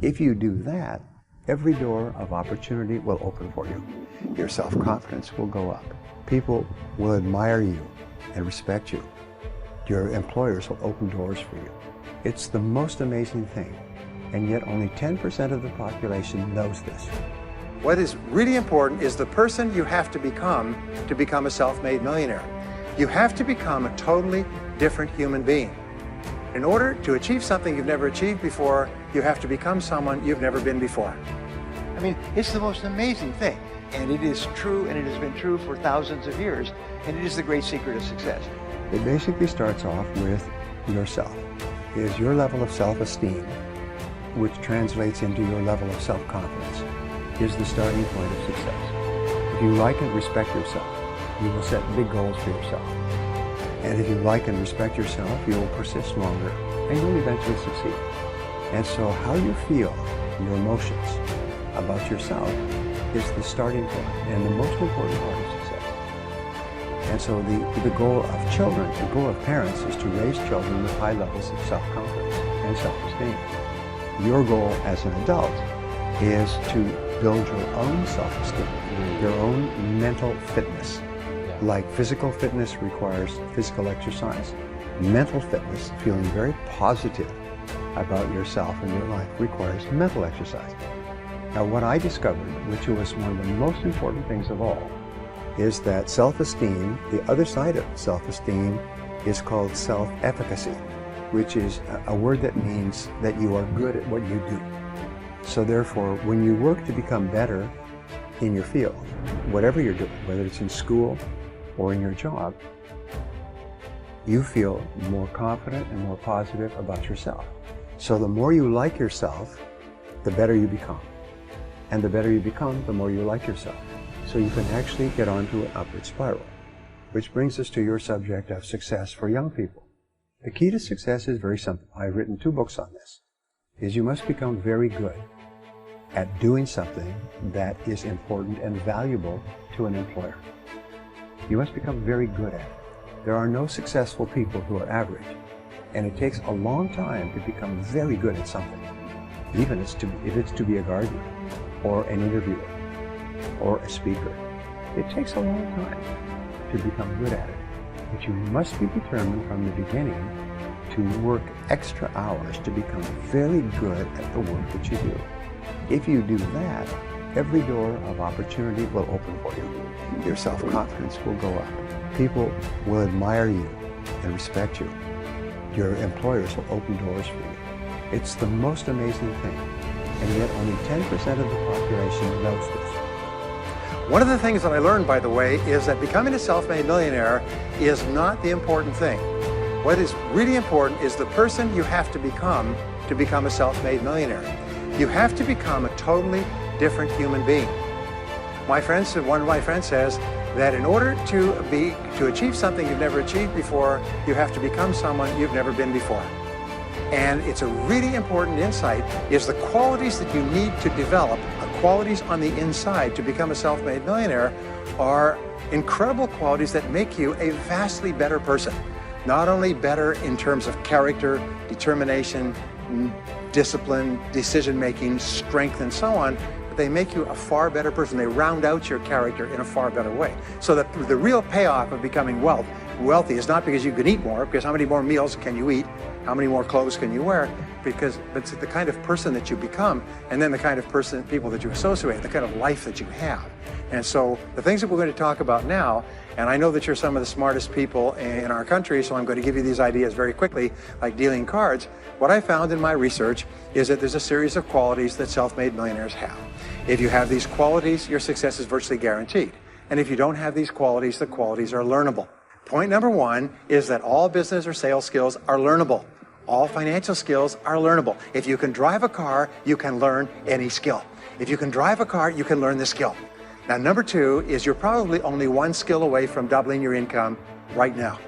If you do that, every door of opportunity will open for you. Your self-confidence will go up. People will admire you and respect you. Your employers will open doors for you. It's the most amazing thing, and yet only 10% of the population knows this. What is really important is the person you have to become a self-made millionaire. You have to become a totally different human being. In order to achieve something you've never achieved before, you have to become someone you've never been before. I mean, it's the most amazing thing. And it is true, and it has been true for thousands of years, and it is the great secret of success. It basically starts off with yourself. It is your level of self-esteem, which translates into your level of self-confidence, is the starting point of success. If you like and respect yourself, you will set big goals for yourself. And if you like and respect yourself, you will persist longer, and you'll eventually succeed. And so how you feel, your emotions about yourself, is the starting point and the most important part of success. And so the goal of children, the goal of parents, is to raise children with high levels of self-confidence and self-esteem. Your goal as an adult is to build your own self-esteem, your own mental fitness. Like physical fitness requires physical exercise, mental fitness, feeling very positive about yourself and your life, requires mental exercise. Now, what I discovered, which was one of the most important things of all, is that self-esteem, the other side of self-esteem, is called self-efficacy, which is a word that means that you are good at what you do. So therefore, when you work to become better in your field, whatever you're doing, whether it's in school or in your job, you feel more confident and more positive about yourself. So the more you like yourself, the better you become. And the better you become, the more you like yourself. So you can actually get onto an upward spiral. Which brings us to your subject of success for young people. The key to success is very simple. I've written 2 books on this. Is you must become very good at doing something that is important and valuable to an employer. You must become very good at it. There are no successful people who are average. And it takes a long time to become very good at something. Even if it's to be a gardener, or an interviewer, or a speaker. It takes a long time to become good at it. But you must be determined from the beginning to work extra hours to become very good at the work that you do. If you do that, every door of opportunity will open for you. Your self-confidence will go up. People will admire you and respect you. Your employers will open doors for you. It's the most amazing thing. And yet only 10% of the population knows this. One of the things that I learned, by the way, is that becoming a self-made millionaire is not the important thing. What is really important is the person you have to become a self-made millionaire. You have to become a totally different human being. One of my friends says that in order to achieve something you've never achieved before, you have to become someone you've never been before. And it's a really important insight, is the qualities that you need to develop, qualities on the inside to become a self-made millionaire, are incredible qualities that make you a vastly better person. Not only better in terms of character, determination, discipline, decision-making, strength, and so on, but they make you a far better person. They round out your character in a far better way. So that the real payoff of becoming wealthy is not because you can eat more, because how many more meals can you eat? How many more clothes can you wear? But it's the kind of person that you become, and then the kind of people that you associate, the kind of life that you have. And so the things that we're going to talk about now, and I know that you're some of the smartest people in our country, so I'm going to give you these ideas very quickly, like dealing cards. What I found in my research is that there's a series of qualities that self-made millionaires have. If you have these qualities, your success is virtually guaranteed. And if you don't have these qualities, the qualities are learnable. Point number 1 is that all business or sales skills are learnable. All financial skills are learnable. If you can drive a car, you can learn any skill. If you can drive a car, you can learn the skill. Now, number 2 is you're probably only 1 skill away from doubling your income right now.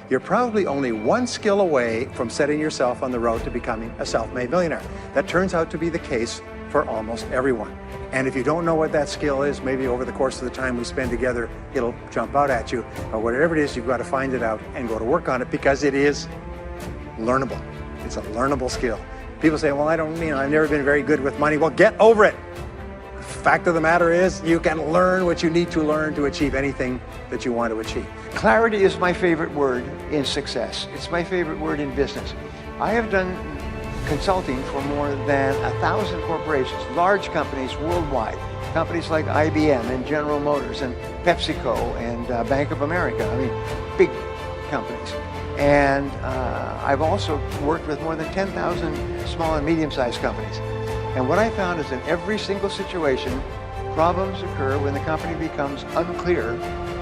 You're probably only 1 skill away from setting yourself on the road to becoming a self-made millionaire. That turns out to be the case for almost everyone. And if you don't know what that skill is, maybe over the course of the time we spend together, it'll jump out at you. But whatever it is, you've got to find it out and go to work on it, because it is learnable. It's a learnable skill. People say, well, I've never been very good with money. Well, get over it. Fact of the matter is, you can learn what you need to learn to achieve anything that you want to achieve. Clarity is my favorite word in success. It's my favorite word in business. I have done consulting for more than 1,000 corporations, large companies worldwide, companies like IBM and General Motors and PepsiCo and Bank of America. I mean, big companies. And I've also worked with more than 10,000 small and medium-sized companies. And what I found is in every single situation, problems occur when the company becomes unclear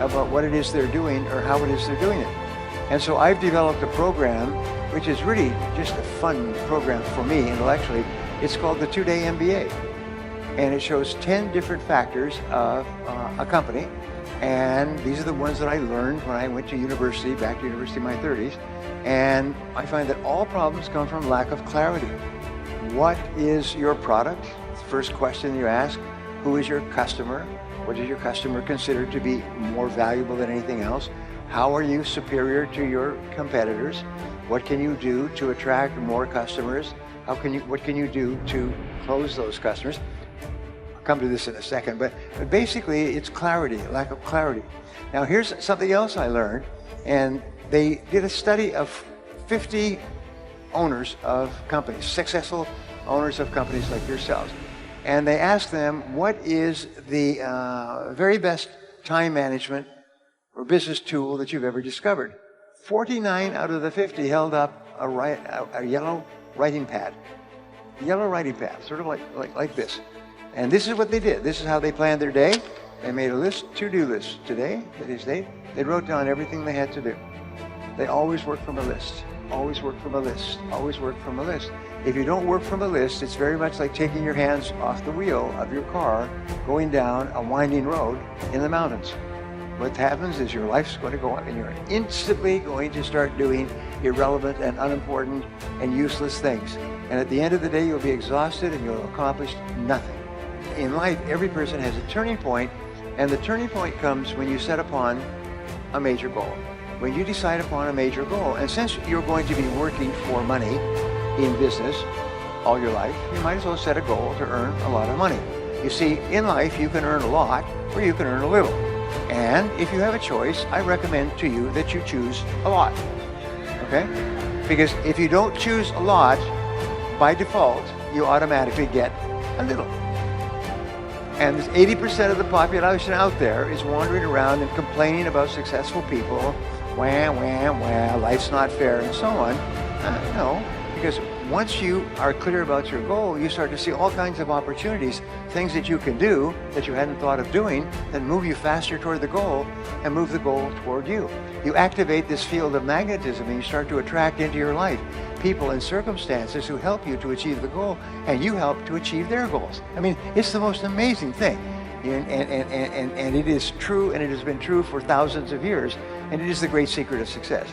about what it is they're doing or how it is they're doing it. And so I've developed a program, which is really just a fun program for me intellectually. It's called the 2-Day MBA. And it shows 10 different factors of a company. And these are the ones that I learned when I went to university, back to university in my 30s. And I find that all problems come from lack of clarity. What is your product? The first question you ask. Who is your customer? What does your customer consider to be more valuable than anything else? How are you superior to your competitors? What can you do to attract more customers? What can you do to close those customers? I'll come to this in a second, but basically it's clarity, lack of clarity. Now here's something else I learned, and they did a study of 50 owners of companies, successful owners of companies like yourselves. And they asked them, what is the very best time management or business tool that you've ever discovered? 49 out of the 50 held up a yellow writing pad. Yellow writing pad, sort of like this. And this is what they did. This is how they planned their day. They made a list, to-do list. Today, today's date, they wrote down everything they had to do. They always work from a list. Always work from a list. Always work from a list. If you don't work from a list, it's very much like taking your hands off the wheel of your car, going down a winding road in the mountains. What happens is your life's going to go up and you're instantly going to start doing irrelevant and unimportant and useless things. And at the end of the day, you'll be exhausted and you'll accomplish nothing. In life, every person has a turning point, and the turning point comes when you set upon a major goal. When you decide upon a major goal, and since you're going to be working for money in business all your life, you might as well set a goal to earn a lot of money. You see, in life, you can earn a lot or you can earn a little. And if you have a choice, I recommend to you that you choose a lot, okay? Because if you don't choose a lot, by default, you automatically get a little. And 80% of the population out there is wandering around and complaining about successful people, wah, wah, wah, life's not fair, and so on. No, because once you are clear about your goal, you start to see all kinds of opportunities, things that you can do that you hadn't thought of doing, that move you faster toward the goal and move the goal toward you. You activate this field of magnetism and you start to attract into your life people and circumstances who help you to achieve the goal, and you help to achieve their goals. I mean, it's the most amazing thing. And it is true, and it has been true for thousands of years, and it is the great secret of success.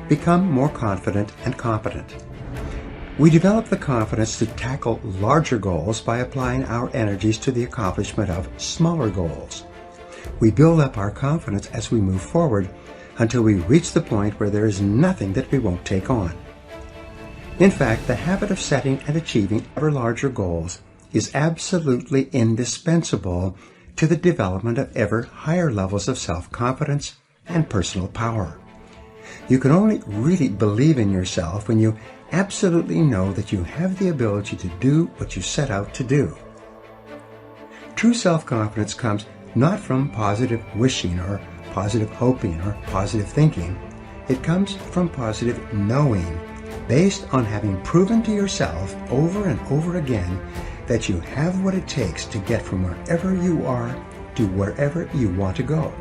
Become more confident and competent. We develop the confidence to tackle larger goals by applying our energies to the accomplishment of smaller goals. We build up our confidence as we move forward until we reach the point where there is nothing that we won't take on. In fact, the habit of setting and achieving ever larger goals is absolutely indispensable to the development of ever higher levels of self-confidence and personal power. You can only really believe in yourself when you absolutely know that you have the ability to do what you set out to do. True self-confidence comes not from positive wishing or positive hoping or positive thinking. It comes from positive knowing, based on having proven to yourself over and over again that you have what it takes to get from wherever you are to wherever you want to go.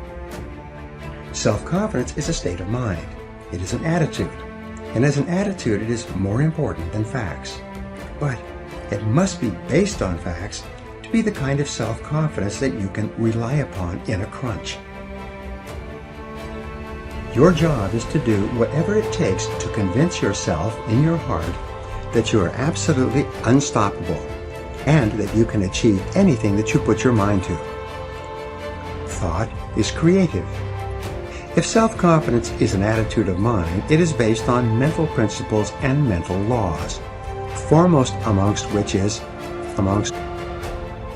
Self-confidence is a state of mind. It is an attitude. And as an attitude, it is more important than facts. But it must be based on facts to be the kind of self-confidence that you can rely upon in a crunch. Your job is to do whatever it takes to convince yourself in your heart that you are absolutely unstoppable and that you can achieve anything that you put your mind to. Thought is creative. If self-confidence is an attitude of mind, it is based on mental principles and mental laws. foremost amongst which is amongst